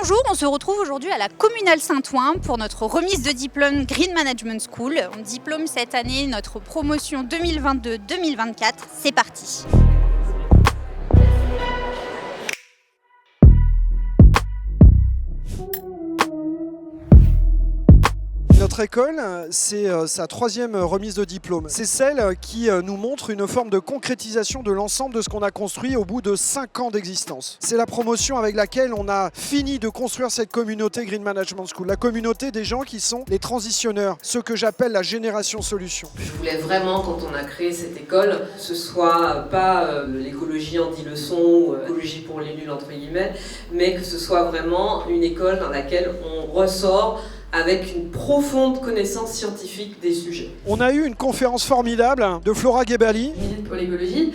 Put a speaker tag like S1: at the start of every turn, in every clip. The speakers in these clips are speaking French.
S1: Bonjour, on se retrouve aujourd'hui à la Communale Saint-Ouen pour notre remise de diplôme Green Management School. On diplôme cette année notre promotion 2022-2024. C'est parti.
S2: Notre école, c'est sa troisième remise de diplôme. C'est celle qui nous montre une forme de concrétisation de l'ensemble de ce qu'on a construit au bout de 5 ans d'existence. C'est la promotion avec laquelle on a fini de construire cette communauté Green Management School, la communauté des gens qui sont les transitionneurs, ceux que j'appelle la génération solution.
S3: Je voulais vraiment, quand on a créé cette école, que ce soit pas l'écologie en 10 leçons, ou écologie pour les nuls entre guillemets, mais que ce soit vraiment une école dans laquelle on ressort avec une profonde connaissance scientifique des sujets.
S2: On a eu une conférence formidable de Flora Gebali.
S4: Minute pour l'écologie,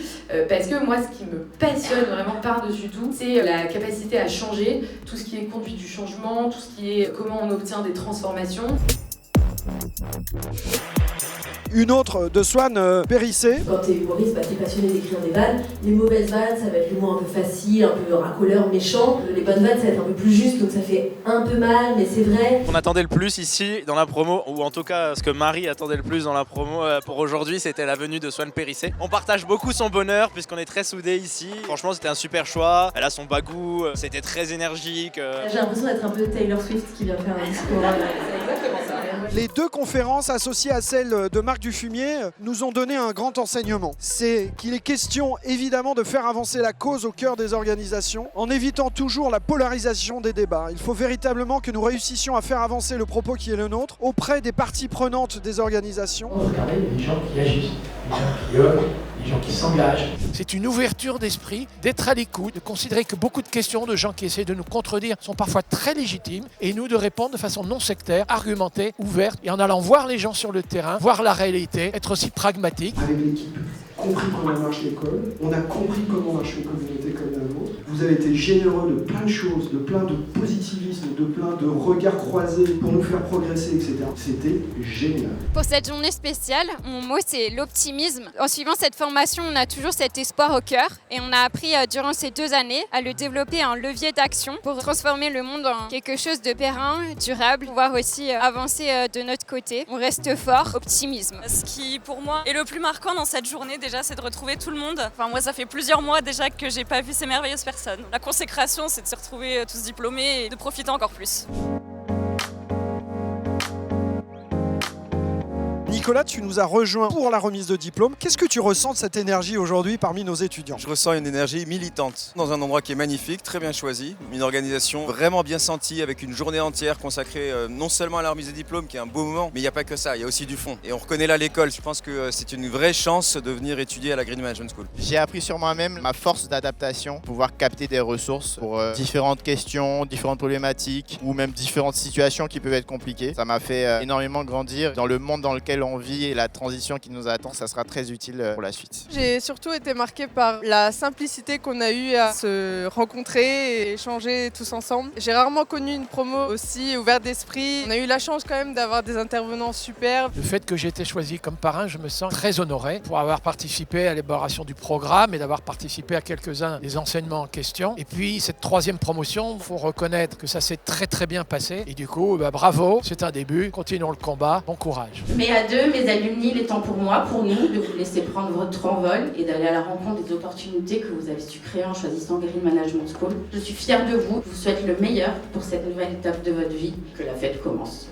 S4: parce que moi, ce qui me passionne vraiment par-dessus tout, c'est la capacité à changer, tout ce qui est conduite du changement, tout ce qui est comment on obtient des transformations.
S2: Une autre de Swan Périssé.
S5: Quand t'es humoriste, t'es passionné d'écrire des vannes. Les mauvaises vannes, ça va être l'humour un peu facile, un peu racoleur, méchant. Les bonnes vannes, ça va être un peu plus juste, donc ça fait un peu mal, mais c'est vrai.
S6: On attendait le plus ici dans la promo, ou en tout cas ce que Marie attendait le plus dans la promo pour aujourd'hui, c'était la venue de Swan Périssé. On partage beaucoup son bonheur puisqu'on est très soudés ici. Franchement, c'était un super choix. Elle a son bagou, c'était très énergique.
S5: J'ai l'impression d'être un peu Taylor Swift qui vient faire un discours.
S4: C'est exactement ça.
S2: Les deux conférences associées à celle de Marc Dufumier nous ont donné un grand enseignement. C'est qu'il est question évidemment de faire avancer la cause au cœur des organisations en évitant toujours la polarisation des débats. Il faut véritablement que nous réussissions à faire avancer le propos qui est le nôtre auprès des parties prenantes des organisations.
S7: Regardez, il y a des gens qui agissent, des gens qui œuvrent, des gens qui s'engagent.
S8: C'est une ouverture d'esprit, d'être à l'écoute, de considérer que beaucoup de questions de gens qui essaient de nous contredire sont parfois très légitimes et nous de répondre de façon non sectaire, argumentée, ouverte et en allant voir les gens sur le terrain, voir la réalité, être aussi pragmatique.
S9: Avec l'équipe, compris comment marche l'école, on a compris comment marche une communauté comme la vôtre. Vous avez été généreux de plein de choses, de plein de positivisme, de plein de regards croisés pour nous faire progresser, etc. C'était génial.
S10: Pour cette journée spéciale, mon mot c'est l'optimisme. En suivant cette formation, on a toujours cet espoir au cœur et on a appris durant ces 2 années à le développer en levier d'action pour transformer le monde en quelque chose de périn, durable, pouvoir aussi avancer de notre côté. On reste fort, optimisme.
S11: Ce qui pour moi est le plus marquant dans cette journée déjà, c'est de retrouver tout le monde. Enfin moi ça fait plusieurs mois déjà que j'ai pas vu ces merveilleuses personnes. La consécration, c'est de se retrouver tous diplômés et de profiter encore plus.
S2: Nicolas, tu nous as rejoint pour la remise de diplôme. Qu'est-ce que tu ressens de cette énergie aujourd'hui parmi nos étudiants?
S12: Je ressens une énergie militante dans un endroit qui est magnifique, très bien choisi, une organisation vraiment bien sentie avec une journée entière consacrée non seulement à la remise de diplôme qui est un beau moment, mais il n'y a pas que ça, il y a aussi du fond. Et on reconnaît là l'école, je pense que c'est une vraie chance de venir étudier à la Green Management School.
S13: J'ai appris sur moi-même ma force d'adaptation, pouvoir capter des ressources pour différentes questions, différentes problématiques ou même différentes situations qui peuvent être compliquées. Ça m'a fait énormément grandir dans le monde dans lequel on vit et la transition qui nous attend, ça sera très utile pour la suite.
S14: J'ai surtout été marquée par la simplicité qu'on a eue à se rencontrer et échanger tous ensemble. J'ai rarement connu une promo aussi ouverte d'esprit. On a eu la chance quand même d'avoir des intervenants super.
S8: Le fait que j'ai été choisi comme parrain, je me sens très honoré pour avoir participé à l'élaboration du programme et d'avoir participé à quelques-uns des enseignements en question. Et puis cette troisième promotion, il faut reconnaître que ça s'est très très bien passé. Et du coup, bravo, c'est un début, continuons le combat, bon courage.
S15: Mais à deux, mes alumni, il est temps pour moi, pour nous, de vous laisser prendre votre envol et d'aller à la rencontre des opportunités que vous avez su créer en choisissant Green Management School. Je suis fière de vous, je vous souhaite le meilleur pour cette nouvelle étape de votre vie, que la fête commence.